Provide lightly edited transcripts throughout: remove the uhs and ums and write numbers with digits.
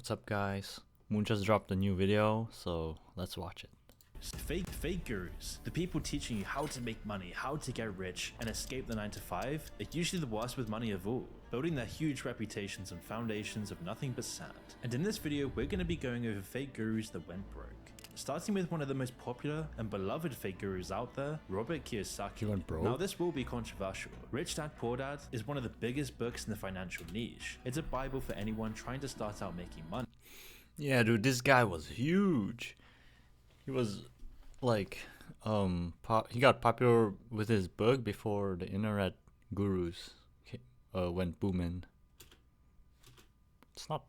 What's up, guys? Moon just dropped a new video, so let's watch it. Fake gurus, the people teaching you how to make money, how to get rich, and escape the 9 to 5, are usually the worst with money of all, building their huge reputations on foundations of nothing but sand. And in this video, we're going to be going over fake gurus that went broke. Starting with one of the most popular and beloved fake gurus out there, Robert Kiyosaki. He went broke? Now this will be controversial. Rich Dad Poor Dad is one of the biggest books in the financial niche. It's a bible for anyone trying to start out making money. Yeah, dude, this guy was huge. He was like, he got popular with his book before the internet gurus went booming. It's not.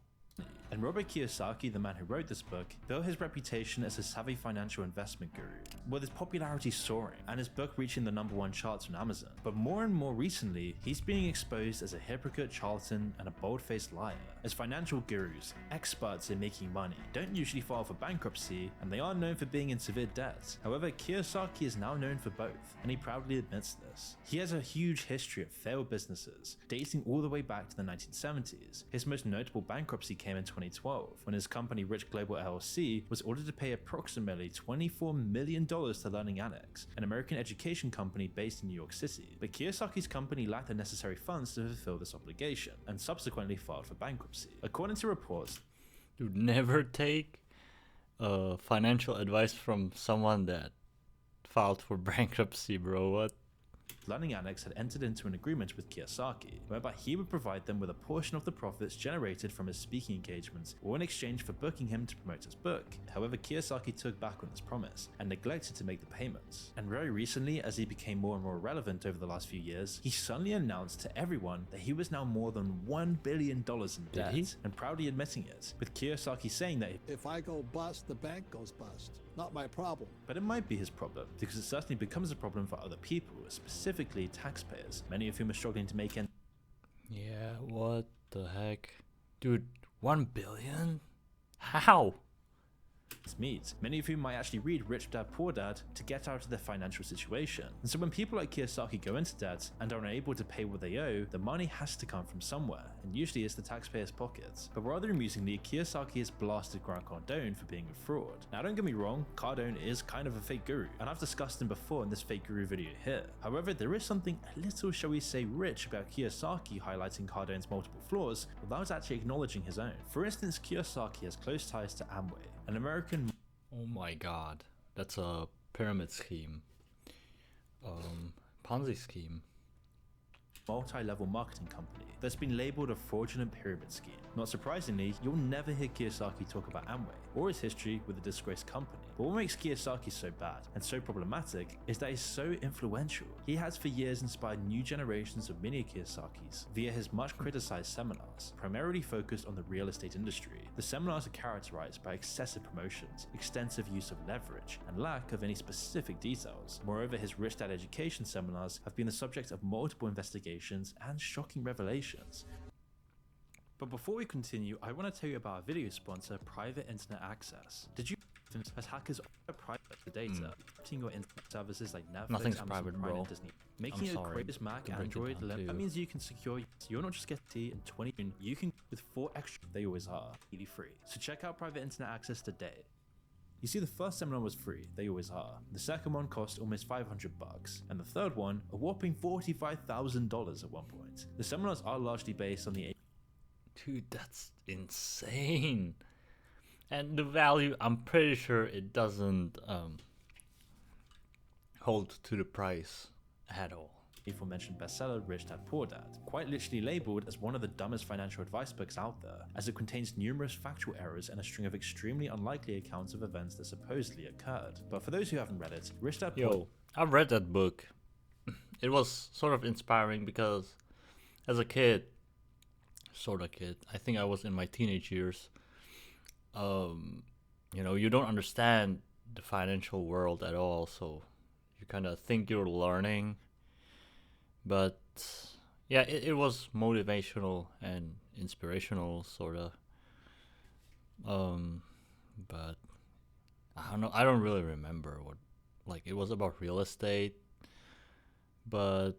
And Robert Kiyosaki, the man who wrote this book, built his reputation as a savvy financial investment guru, with his popularity soaring and his book reaching the #1 charts on Amazon. But more and more recently, he's being exposed as a hypocrite, charlatan, and a bold-faced liar. As financial gurus, experts in making money, don't usually file for bankruptcy, and they are known for being in severe debt. However, Kiyosaki is now known for both, and he proudly admits this. He has a huge history of failed businesses, dating all the way back to the 1970s. His most notable bankruptcy came in 2012, when his company Rich Global LLC was ordered to pay approximately $24 million to Learning Annex, an American education company based in New York City. But Kiyosaki's company lacked the necessary funds to fulfill this obligation, and subsequently filed for bankruptcy. According to reports, Dude, never take financial advice from someone that filed for bankruptcy, bro. What? Learning Annex had entered into an agreement with Kiyosaki, whereby he would provide them with a portion of the profits generated from his speaking engagements, or in exchange for booking him to promote his book. However, Kiyosaki took back on this promise, and neglected to make the payments. And very recently, as he became more and more relevant over the last few years, he suddenly announced to everyone that he was now more than $1 billion in debt, and proudly admitting it, with Kiyosaki saying that if I go bust, the bank goes bust. Not my problem. But it might be his problem, because it certainly becomes a problem for other people, specifically taxpayers, many of whom are struggling to make ends. Yeah, what the heck? Dude, 1 billion? How? Meet, many of whom might actually read Rich Dad Poor Dad to get out of their financial situation. And so when people like Kiyosaki go into debt and are unable to pay what they owe, the money has to come from somewhere, and usually it's the taxpayers' pockets. But rather amusingly, Kiyosaki has blasted Grant Cardone for being a fraud. Now don't get me wrong, Cardone is kind of a fake guru, and I've discussed him before in this fake guru video here. However, there is something a little, shall we say, rich about Kiyosaki highlighting Cardone's multiple flaws without actually acknowledging his own. For instance, Kiyosaki has close ties to Amway, an American. Oh my god, that's a pyramid scheme. Ponzi scheme. Multi-level marketing company that's been labeled a fraudulent pyramid scheme. Not surprisingly, you'll never hear Kiyosaki talk about Amway or his history with the disgraced company. But what makes Kiyosaki so bad and so problematic is that he's so influential. He has for years inspired new generations of mini Kiyosakis via his much criticized seminars, primarily focused on the real estate industry. The seminars are characterized by excessive promotions, extensive use of leverage, and lack of any specific details. Moreover, his Rich Dad education seminars have been the subject of multiple investigations and shocking revelations. But before we continue, I want to tell you about our video sponsor, Private Internet Access. Did you as hackers offer private data, protecting your internet services like Netflix, Nothing's Amazon private, Prime, bro. and Disney, making it sorry. greatest Mac, Can break it Android, down that too. means you can secure. You're not just getting T in 20. You can with 4 extra. They always are completely free. So check out Private Internet Access today. You see, the first seminar was free, they always are. The second one cost almost $500, and the third one a whopping $45,000 at one point. The seminars are largely based on the. Dude, that's insane. And the value, I'm pretty sure it doesn't hold to the price at all. Aforementioned bestseller Rich Dad Poor Dad, quite literally labeled as one of the dumbest financial advice books out there, as it contains numerous factual errors and a string of extremely unlikely accounts of events that supposedly occurred. But for those who haven't read it, Rich Dad Poor Yo, I've read that book. It was sort of inspiring because as a kid, I think I was in my teenage years, you don't understand the financial world at all, so you kind of think you're learning. But yeah, it was motivational and inspirational, sort of. But I don't know. I don't really remember what. Like, it was about real estate, but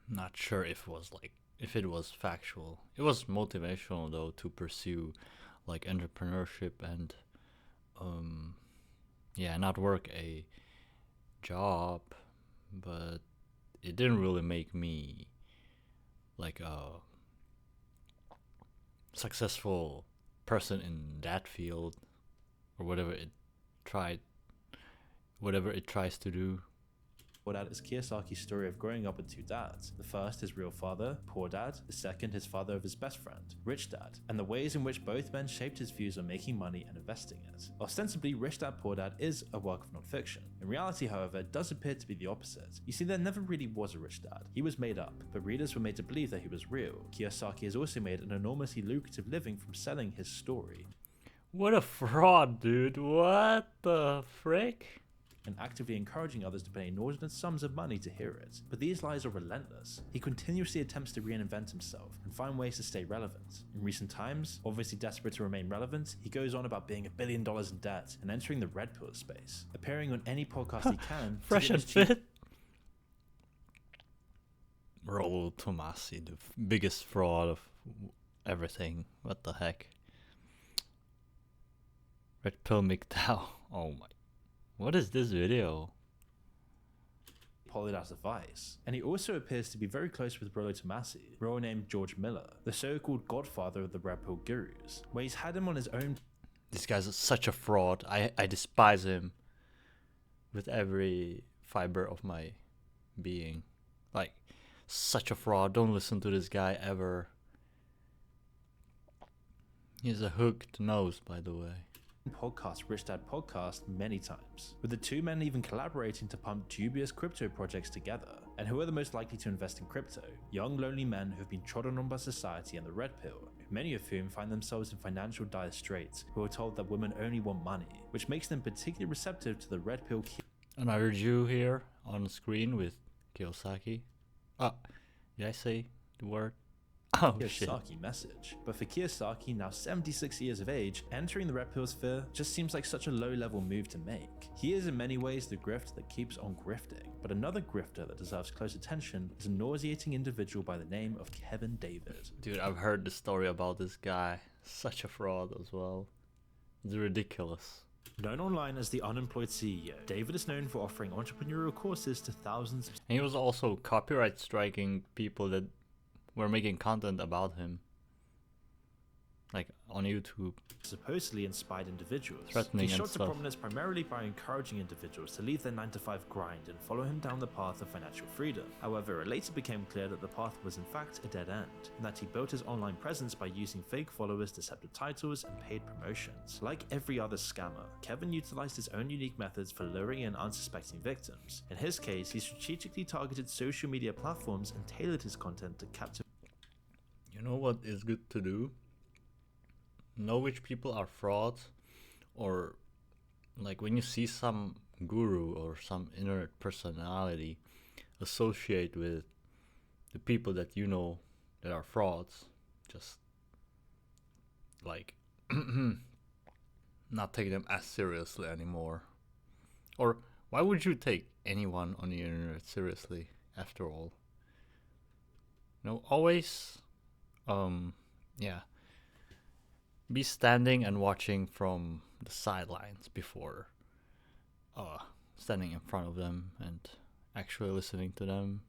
not sure if it was like if it was factual. It was motivational though to pursue like entrepreneurship and yeah, not work a job, but it didn't really make me like a successful person in that field or tried whatever it tries to do. Poor Dad is Kiyosaki's story of growing up with two dads. The first, his real father, Poor Dad. The second, his father of his best friend, Rich Dad, and the ways in which both men shaped his views on making money and investing it. Ostensibly, Rich Dad, Poor Dad is a work of non-fiction. In reality, however, it does appear to be the opposite. You see, there never really was a Rich Dad. He was made up, but readers were made to believe that he was real. Kiyosaki has also made an enormously lucrative living from selling his story. What a fraud, dude. What the frick? And actively encouraging others to pay inordinate sums of money to hear it. But these lies are relentless. He continuously attempts to reinvent himself and find ways to stay relevant. In recent times, obviously desperate to remain relevant, he goes on about being $1 billion in debt and entering the red pill space, appearing on any podcast he can. Fresh and fit. Rollo Tomasi, the biggest fraud of everything. What the heck? Red pill McDowell. Oh my. What is this video? Polydad's advice. And he also appears to be very close with Rollo Tomasi, real name George Miller, the so-called godfather of the Red Pill gurus, where he's had him on his own. This guy's such a fraud. I despise him with every fiber of my being. Like, such a fraud. Don't listen to this guy ever. He's a hooked nose, by the way. Podcast, Rich Dad Podcast, many times, with the two men even collaborating to pump dubious crypto projects together. And who are the most likely to invest in crypto? Young, lonely men who have been trodden on by society and the red pill, many of whom find themselves in financial dire straits, who are told that women only want money, which makes them particularly receptive to the red pill. Another Jew here on the screen with Kiyosaki. Did I say the word? Oh, Kiyosaki message. But for Kiyosaki, now 76 years of age, entering the red pill sphere just seems like such a low-level move to make. He is in many ways the grift that keeps on grifting. But another grifter that deserves close attention is a nauseating individual by the name of Kevin David. Dude, I've heard the story about this guy. Such a fraud as well. It's ridiculous. Known online as the unemployed CEO, David is known for offering entrepreneurial courses to thousands. And he was also copyright striking people that were making content about him, like on YouTube. Supposedly inspired individuals. Threatening he and shot to stuff. prominence primarily by encouraging individuals to leave their 9-to-5 grind and follow him down the path of financial freedom. However, it later became clear that the path was in fact a dead end, and that he built his online presence by using fake followers, deceptive titles, and paid promotions. Like every other scammer, Kevin utilized his own unique methods for luring in unsuspecting victims. In his case, he strategically targeted social media platforms and tailored his content to capture. You know what is good to do? Know which people are frauds, or like when you see some guru or some internet personality associate with the people that you know that are frauds, just like not take them as seriously anymore. Or why would you take anyone on the internet seriously after all? Always be standing and watching from the sidelines before standing in front of them and actually listening to them.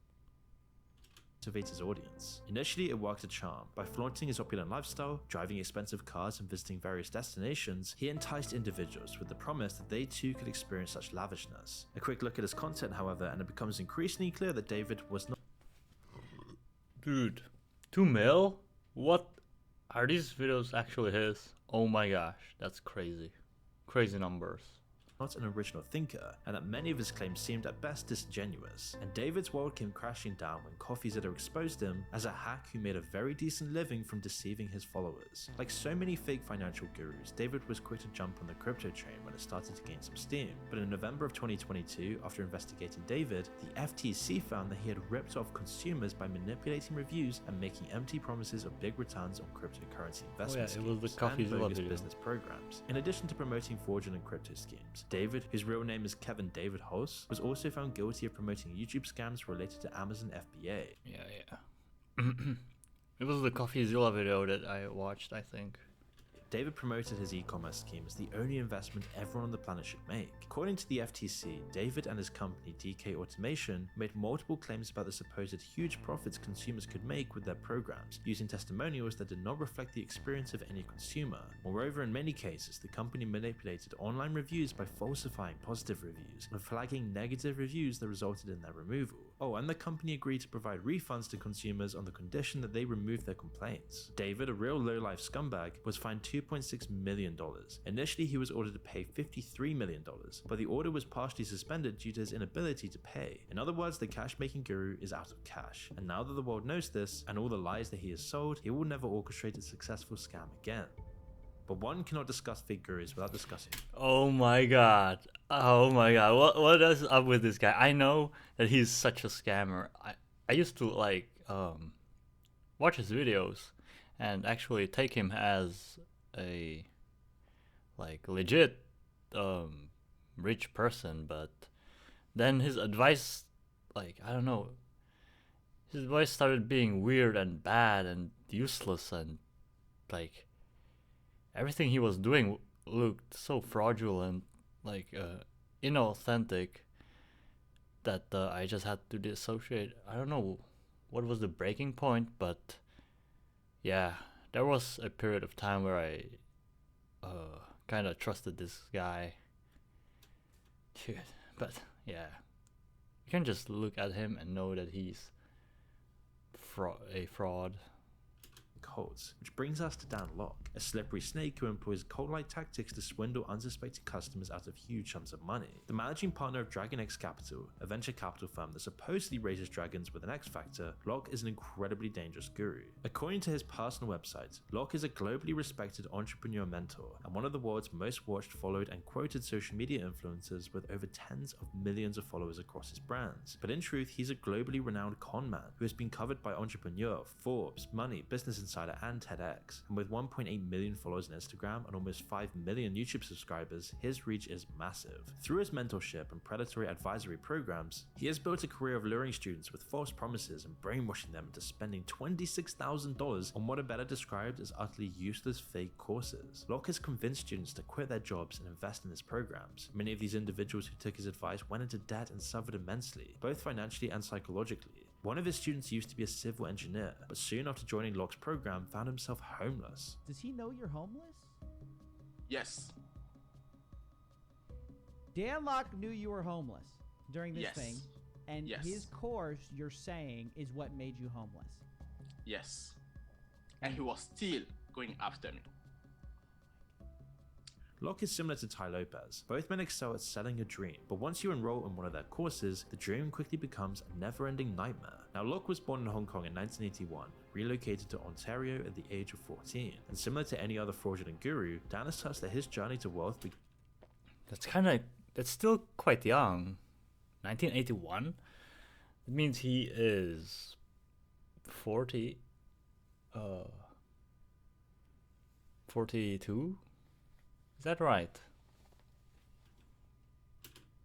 Activate his audience. Initially, it worked a charm. By flaunting his opulent lifestyle, driving expensive cars, and visiting various destinations, he enticed individuals with the promise that they too could experience such lavishness. A quick look at his content, however, and it becomes increasingly clear that David was not. Dude, 2 mil? What? Are these videos actually his? Oh my gosh, that's crazy. Crazy numbers. Not an original thinker, and that many of his claims seemed at best disingenuous, and David's world came crashing down when CoffeeZitter exposed him as a hack who made a very decent living from deceiving his followers. Like so many fake financial gurus, David was quick to jump on the crypto train when it started to gain some steam, but in November of 2022, after investigating David, the FTC found that he had ripped off consumers by manipulating reviews and making empty promises of big returns on cryptocurrency investment it was the schemes and CoffeeZilla bogus video. business programs. In addition to promoting fraudulent crypto schemes, David, whose real name is Kevin David Hulse, was also found guilty of promoting YouTube scams related to Amazon FBA. Yeah. It was the CoffeeZilla video that I watched, I think. David promoted his e-commerce scheme as the only investment everyone on the planet should make. According to the FTC, David and his company DK Automation made multiple claims about the supposed huge profits consumers could make with their programs, using testimonials that did not reflect the experience of any consumer. Moreover, in many cases, the company manipulated online reviews by falsifying positive reviews and flagging negative reviews that resulted in their removal. Oh, and the company agreed to provide refunds to consumers on the condition that they remove their complaints. David, a real low-life scumbag, was fined $2.6 million. Initially, he was ordered to pay $53 million, but the order was partially suspended due to his inability to pay. In other words, the cash-making guru is out of cash, and now that the world knows this, and all the lies that he has sold, he will never orchestrate a successful scam again. But one cannot discuss fake gurus without discussing. Oh my god. Oh my god. What is up with this guy? I know that he's such a scammer. I used to watch his videos and actually take him as a legit rich person, but then his advice, I don't know, his advice started being weird and bad and useless, and everything he was doing looked so fraudulent, inauthentic, that I just had to dissociate. I don't know what was the breaking point, but yeah, there was a period of time where I kind of trusted this guy. Dude, but yeah, you can just look at him and know that he's a fraud. Cults, which brings us to Dan Lok, a slippery snake who employs cult-like tactics to swindle unsuspecting customers out of huge sums of money. The managing partner of Dragon X Capital, a venture capital firm that supposedly raises dragons with an X factor, Lok is an incredibly dangerous guru. According to his personal website, Lok is a globally respected entrepreneur mentor and one of the world's most watched, followed, and quoted social media influencers with over tens of millions of followers across his brands. But in truth, he's a globally renowned con man who has been covered by Entrepreneur, Forbes, Money, Business Insider, and TEDx, and with 1.8 million followers on Instagram and almost 5 million YouTube subscribers, his reach is massive. Through his mentorship and predatory advisory programs, he has built a career of luring students with false promises and brainwashing them into spending $26,000 on what are better described as utterly useless fake courses. Lok has convinced students to quit their jobs and invest in his programs. Many of these individuals who took his advice went into debt and suffered immensely, both financially and psychologically. One of his students used to be a civil engineer, but soon after joining Lok's program found himself homeless. Does he know you're homeless? Yes. Dan Lok knew you were homeless during this Yes. thing, and Yes. his course, you're saying, is what made you homeless. Yes. And he was still going after me. Lok is similar to Tai Lopez. Both men excel at selling a dream, but once you enroll in one of their courses, the dream quickly becomes a never-ending nightmare. Now, Lok was born in Hong Kong in 1981, relocated to Ontario at the age of 14, and similar to any other fraudulent guru, Dan asserts that his journey to wealth That's still quite young. 1981? It means he is 42? Is that right?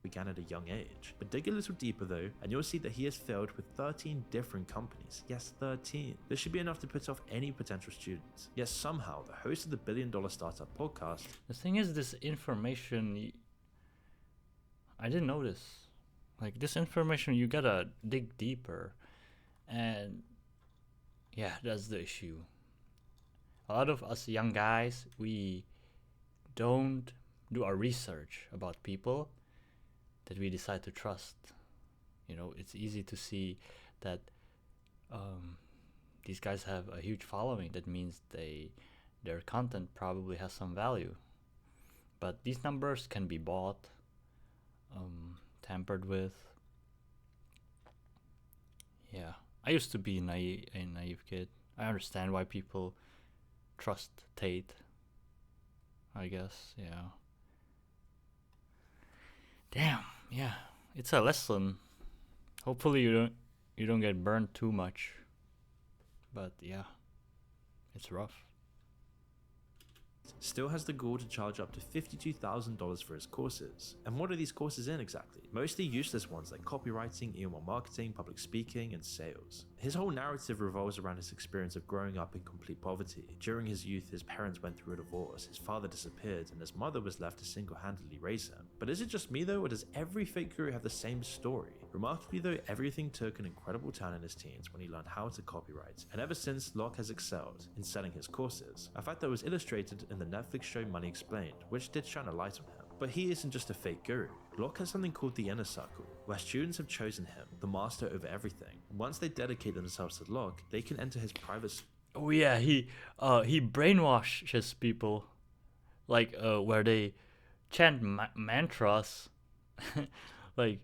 began at a young age. But dig a little deeper though, and you'll see that he has failed with 13 different companies. Yes, 13. This should be enough to put off any potential students. Yet somehow, the host of the $1 Billion Startup podcast... The thing is, this information... I didn't notice. Like, this information, you gotta dig deeper. And... yeah, that's the issue. A lot of us young guys, we don't do our research about people that we decide to trust. You know, it's easy to see that these guys have a huge following. That means their content probably has some value. But these numbers can be bought, tampered with. Yeah, I used to be a naive kid. I understand why people trust Tate, I guess. Yeah. Damn. Yeah, it's a lesson. Hopefully you don't get burned too much. But yeah, it's rough. still has the gall to charge up to $52,000 for his courses. And what are these courses in exactly? Mostly useless ones like copywriting, email marketing, public speaking, and sales. His whole narrative revolves around his experience of growing up in complete poverty. During his youth, his parents went through a divorce, his father disappeared, and his mother was left to single-handedly raise him. But is it just me though, or does every fake guru have the same story? Remarkably though, everything took an incredible turn in his teens when he learned how to copyright, and ever since, Locke has excelled in selling his courses, a fact that was illustrated in the Netflix show Money Explained, which did shine a light on him. But he isn't just a fake guru. Locke has something called the Inner Circle, where students have chosen him, the master over everything. Once they dedicate themselves to Locke, they can enter his private. Oh yeah, he brainwashes people, like where they chant mantras, like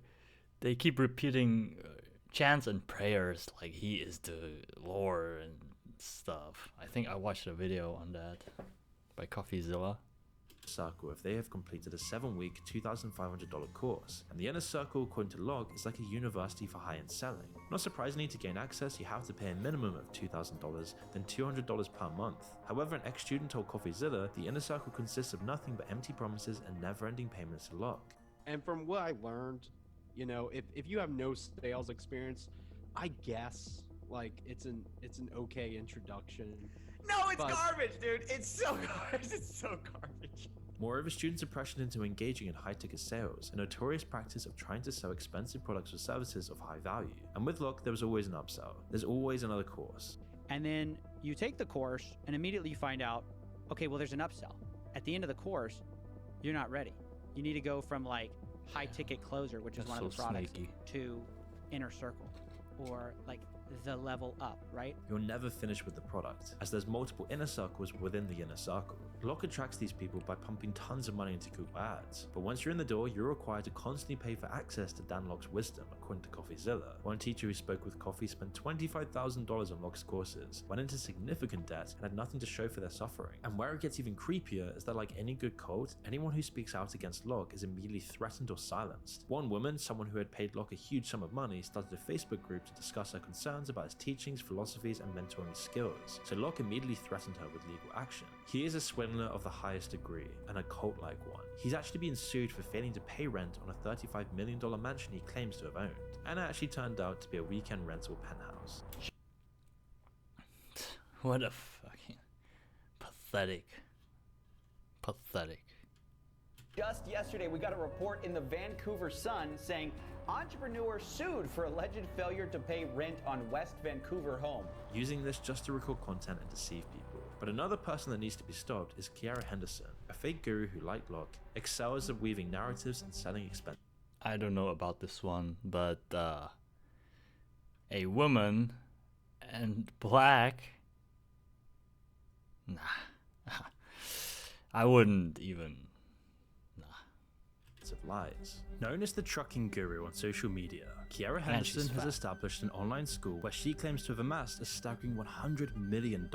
they keep repeating chants and prayers like he is the Lord and stuff. I think I watched a video on that by CoffeeZilla. Circle if they have completed a 7-week $2,500 course, and the Inner Circle, according to Locke, is like a university for high-end selling. Not surprisingly, to gain access you have to pay a minimum of $2,000, then $200 per month. However, an ex-student told CoffeeZilla the Inner Circle consists of nothing but empty promises and never-ending payments to Locke. And from what I learned, you know, if you have no sales experience, I guess like it's an okay introduction. No, it's But- garbage, dude. It's so garbage. It's so garbage. Moreover, students are pressured into engaging in high-ticket sales, a notorious practice of trying to sell expensive products or services of high value. And with Locke, there was always an upsell. There's always another course. And then you take the course and immediately you find out, okay, well, there's an upsell. At the end of the course, you're not ready. You need to go from like high ticket closer, which is That's one of the so products, sneaky. to inner circle or like the level up, right? You'll never finish with the product, as there's multiple inner circles within the inner circle. Locke attracts these people by pumping tons of money into Google ads, but once you're in the door, you're required to constantly pay for access to Dan Locke's wisdom, according to CoffeeZilla. One teacher who spoke with Coffee spent $25,000 on Locke's courses, went into significant debt, and had nothing to show for their suffering. And where it gets even creepier is that, like any good cult, anyone who speaks out against Locke is immediately threatened or silenced. One woman, someone who had paid Locke a huge sum of money, started a Facebook group to discuss her concerns about his teachings, philosophies, and mentoring skills, so Locke immediately threatened her with legal action. He is a swindler of the highest degree, and a cult-like one. He's actually being sued for failing to pay rent on a $35 million mansion he claims to have owned, and it actually turned out to be a weekend rental penthouse. What a fucking pathetic. Just yesterday, we got a report in the Vancouver Sun saying entrepreneur sued for alleged failure to pay rent on West Vancouver home. Using this just to record content and deceive people. But another person that needs to be stopped is Kiara Henderson, a fake guru who, like Locke, excels at weaving narratives and selling expensive. I don't know about this one, but a woman and black. Nah. I wouldn't even. Of lies. Known as the trucking guru on social media, Kiara And Henderson she's has fat. established an online school where she claims to have amassed a staggering $100 million.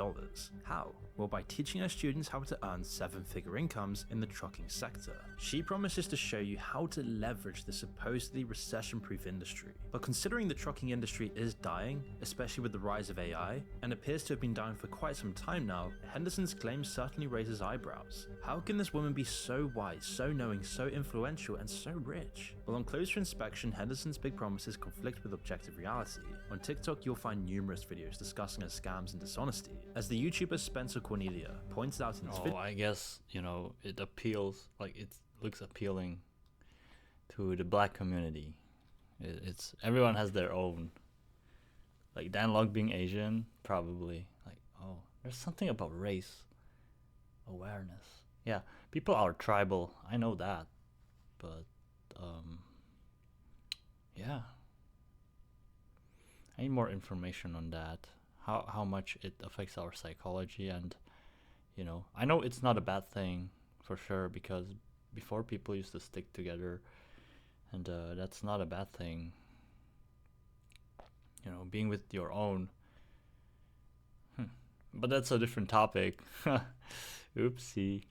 How? Well, by teaching her students how to earn 7-figure incomes in the trucking sector. She promises to show you how to leverage the supposedly recession-proof industry. But considering the trucking industry is dying, especially with the rise of AI, and appears to have been dying for quite some time now, Henderson's claim certainly raises eyebrows. How can this woman be so wise, so knowing, so influential, and so rich? Well, on closer inspection, Henderson's big promises conflict with objective reality. On TikTok, you'll find numerous videos discussing her scams and dishonesty. As the YouTuber Spencer Cornelia points out in his video, I guess, it appeals, like it looks appealing to the black community. It's everyone has their own. Like Dan Locke being Asian, probably. Like, oh, there's something about race awareness. Yeah, people are tribal. I know that, but yeah, I need more information on that. How much it affects our psychology, and I know it's not a bad thing for sure, because before people used to stick together, and that's not a bad thing. Being with your own. But that's a different topic. Oopsie.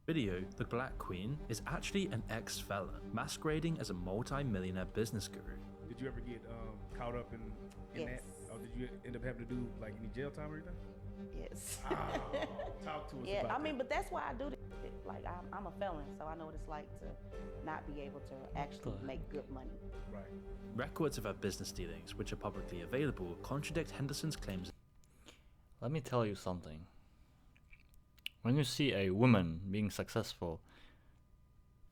the Black Queen is actually an ex-felon, masquerading as a multi-millionaire business guru. Did you ever get caught up in Yes. that? Or did you end up having to do like any jail time or anything? Yes. Talk to us Yeah, about I mean, that. but that's why I do this. Like, I'm a felon, so I know what it's like to not be able to actually make good money. Right. Records of her business dealings, which are publicly available, contradict Henderson's claims. Let me tell you something. When you see a woman being successful,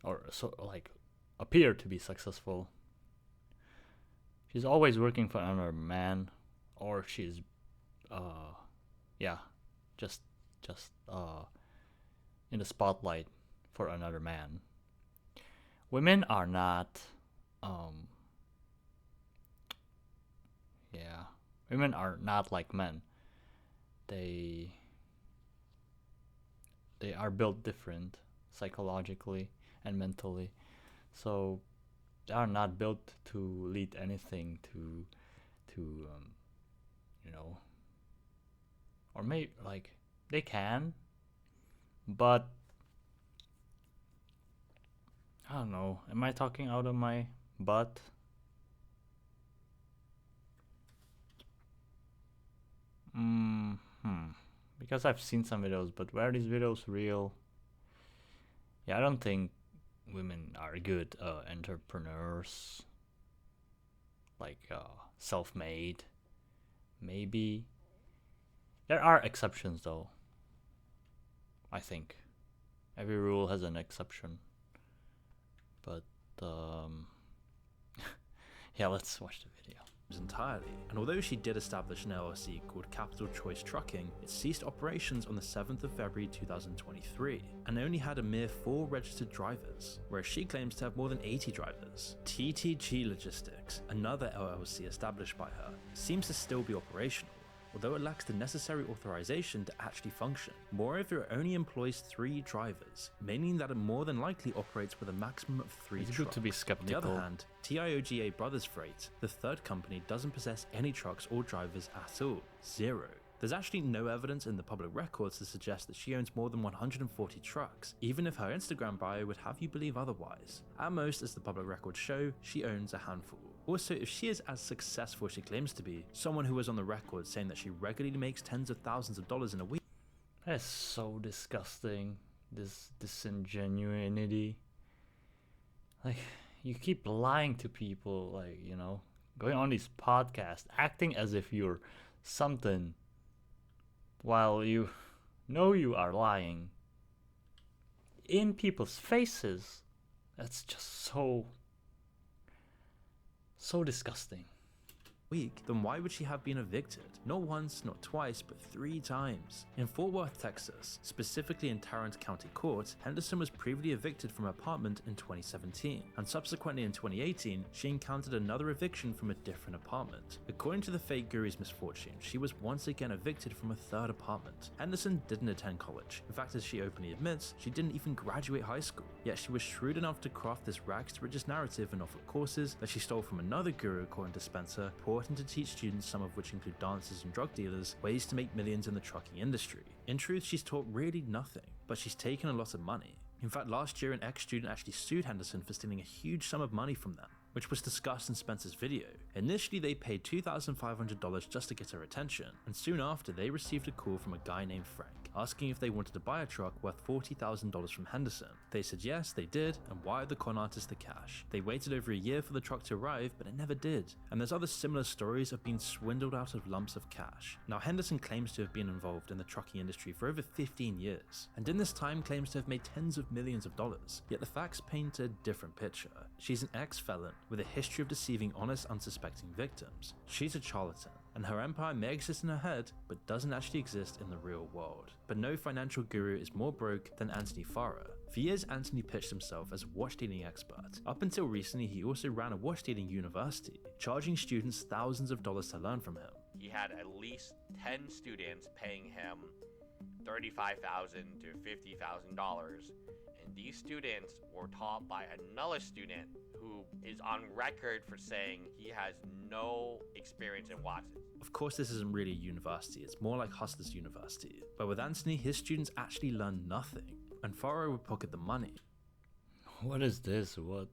or so like appear to be successful, she's always working for another man, or she's, yeah, just in the spotlight for another man. Women are not, yeah, women are not like men. They are built different psychologically and mentally, so they are not built to lead anything to you know, or maybe like they can, but I don't know, am I talking out of my butt? Because I've seen some videos, but were these videos real? Yeah, I don't think women are good entrepreneurs, like self-made. Maybe there are exceptions though. I think every rule has an exception, but yeah, let's watch the video. Entirely, and although she did establish an LLC called Capital Choice Trucking, it ceased operations on the 7th of February 2023 and only had a mere 4 registered drivers, whereas she claims to have more than 80 drivers. TTG Logistics, another LLC established by her, seems to still be operational, although it lacks the necessary authorization to actually function. Moreover, it only employs 3 drivers, meaning that it more than likely operates with a maximum of 3 It's trucks. good to be skeptical. On the other hand, TIOGA Brothers Freight, the third company, doesn't possess any trucks or drivers at all. 0. There's actually no evidence in the public records to suggest that she owns more than 140 trucks, even if her Instagram bio would have you believe otherwise. At most, as the public records show, she owns a handful. Also, if she is as successful as she claims to be, someone who was on the record saying that she regularly makes tens of thousands of dollars in a week. That is so disgusting. This disingenuity. Like, you keep lying to people, like, you know, going on these podcasts, acting as if you're something while you know you are lying in people's faces. That's just so disgusting. Week, then why would she have been evicted? Not once, not twice, but 3 times. In Fort Worth, Texas, specifically in Tarrant County Court, Henderson was previously evicted from her apartment in 2017, and subsequently in 2018, she encountered another eviction from a different apartment. According to the fake guru's misfortune, she was once again evicted from a 3rd apartment. Henderson didn't attend college. In fact, as she openly admits, she didn't even graduate high school. Yet she was shrewd enough to craft this rags to riches narrative and offer courses that she stole from another guru, according to Spencer, and to teach students, some of which include dancers and drug dealers, ways to make millions in the trucking industry. In truth, she's taught really nothing, but she's taken a lot of money. In fact, last year an ex-student actually sued Henderson for stealing a huge sum of money from them, which was discussed in Spencer's video. Initially, they paid $2,500 just to get her attention, and soon after they received a call from a guy named Frank, asking if they wanted to buy a truck worth $40,000 from Henderson. They said yes, they did, and wired the con artist the cash. They waited over a year for the truck to arrive, but it never did. And there's other similar stories of being swindled out of lumps of cash. Now, Henderson claims to have been involved in the trucking industry for over 15 years, and in this time claims to have made tens of millions of dollars. Yet the facts paint a different picture. She's an ex-felon with a history of deceiving honest, unsuspecting victims. She's a charlatan, and her empire may exist in her head, but doesn't actually exist in the real world. But no financial guru is more broke than Anthony Farah. For years, Anthony pitched himself as a watch dealing expert. Up until recently, he also ran a watch dealing university, charging students thousands of dollars to learn from him. He had at least 10 students paying him $35,000 to $50,000, and these students were taught by another student who is on record for saying he has no experience in watches. Of course, this isn't really a university, it's more like Hustler's University. But with Anthony, his students actually learn nothing, and Farah would pocket the money. What is this? What?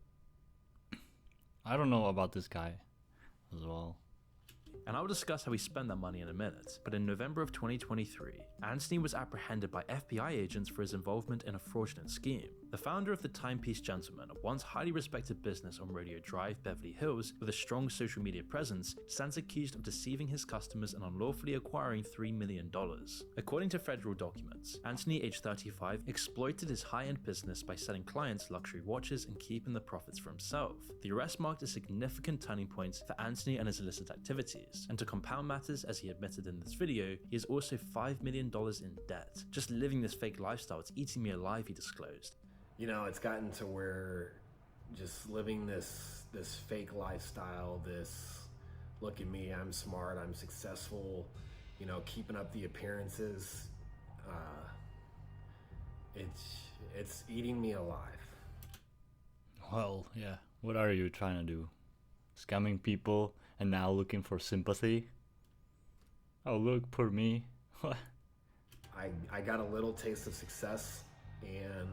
I don't know about this guy as well. and I will discuss how he spent that money in a minute. But in November of 2023, Anthony was apprehended by FBI agents for his involvement in a fraudulent scheme. The founder of the Timepiece Gentleman, a once highly respected business on Radio Drive, Beverly Hills, with a strong social media presence, stands accused of deceiving his customers and unlawfully acquiring $3 million. According to federal documents, Anthony, age 35, exploited his high-end business by selling clients luxury watches and keeping the profits for himself. The arrest marked a significant turning point for Anthony and his illicit activities, and to compound matters, as he admitted in this video, he is also $5 million in debt. Just living this fake lifestyle, it's eating me alive, he disclosed. You know, it's gotten to where just living this fake lifestyle, this look at me, I'm smart, I'm successful, you know, keeping up the appearances, it's eating me alive. Well, yeah. What are you trying to do? Scamming people and now looking for sympathy? Oh, look, poor me. What? I got a little taste of success and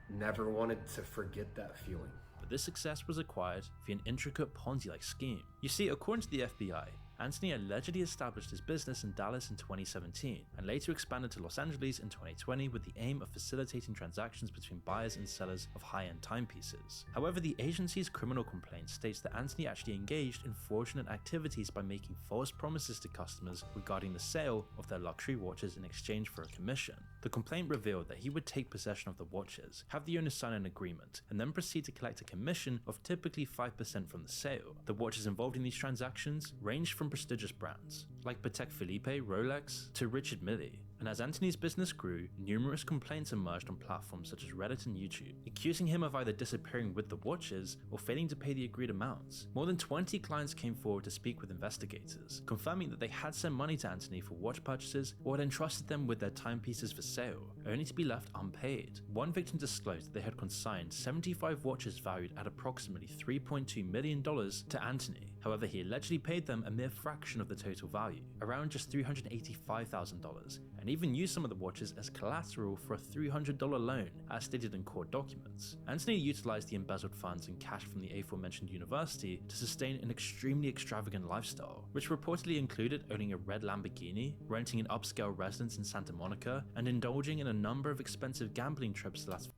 never wanted to forget that feeling. But this success was acquired via an intricate Ponzi-like scheme. You see, according to the FBI, Anthony allegedly established his business in Dallas in 2017 and later expanded to Los Angeles in 2020 with the aim of facilitating transactions between buyers and sellers of high-end timepieces. However, the agency's criminal complaint states that Anthony actually engaged in fraudulent activities by making false promises to customers regarding the sale of their luxury watches in exchange for a commission. The complaint revealed that he would take possession of the watches, have the owner sign an agreement, and then proceed to collect a commission of typically 5% from the sale. The watches involved in these transactions ranged from prestigious brands like Patek Philippe, Rolex, to Richard Mille. And as Anthony's business grew, numerous complaints emerged on platforms such as Reddit and YouTube, accusing him of either disappearing with the watches or failing to pay the agreed amounts. More than 20 clients came forward to speak with investigators, confirming that they had sent money to Anthony for watch purchases or had entrusted them with their timepieces for sale, only to be left unpaid. One victim disclosed that they had consigned 75 watches valued at approximately $3.2 million to Anthony. However, he allegedly paid them a mere fraction of the total value, around just $385,000, and even used some of the watches as collateral for a $300 loan, as stated in court documents. Anthony utilized the embezzled funds and cash from the aforementioned university to sustain an extremely extravagant lifestyle, which reportedly included owning a red Lamborghini, renting an upscale residence in Santa Monica, and indulging in a number of expensive gambling trips to Las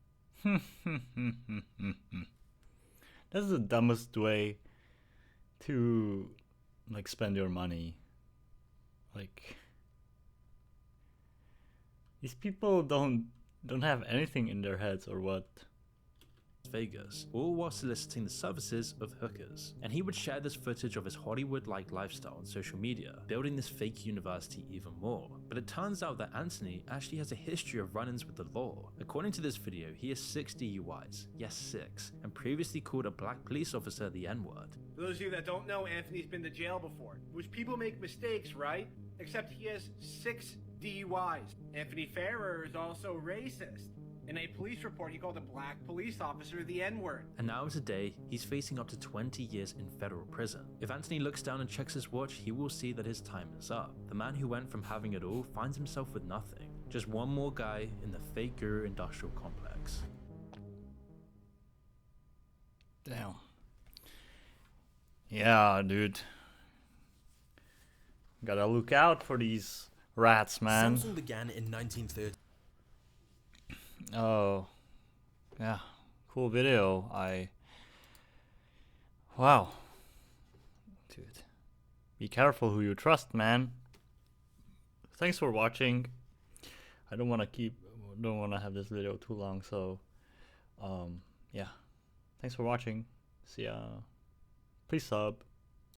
That's the dumbest way to like spend your money. Like, these people don't have anything in their heads or what? Vegas, all while soliciting the services of hookers. And he would share this footage of his Hollywood-like lifestyle on social media, building this fake university even more. But it turns out that Anthony actually has a history of run-ins with the law. According to this video, he has 6 DUIs, yes 6, and previously called a black police officer the N-word. For those of you that don't know, Anthony's been to jail before, which people make mistakes, right? Except he has 6 DUIs. Anthony Ferrer is also racist. In a police report, he called a black police officer the N-word. And now today, he's facing up to 20 years in federal prison. If Anthony looks down and checks his watch, he will see that his time is up. The man who went from having it all finds himself with nothing. Just one more guy in the fake guru industrial complex. Damn. Yeah, dude. Gotta look out for these rats, man. Samsung began in 1930. Oh, yeah, cool video. Wow, dude, be careful who you trust, man. Thanks for watching. I don't want to have this video too long, so yeah, thanks for watching. See ya. Please sub.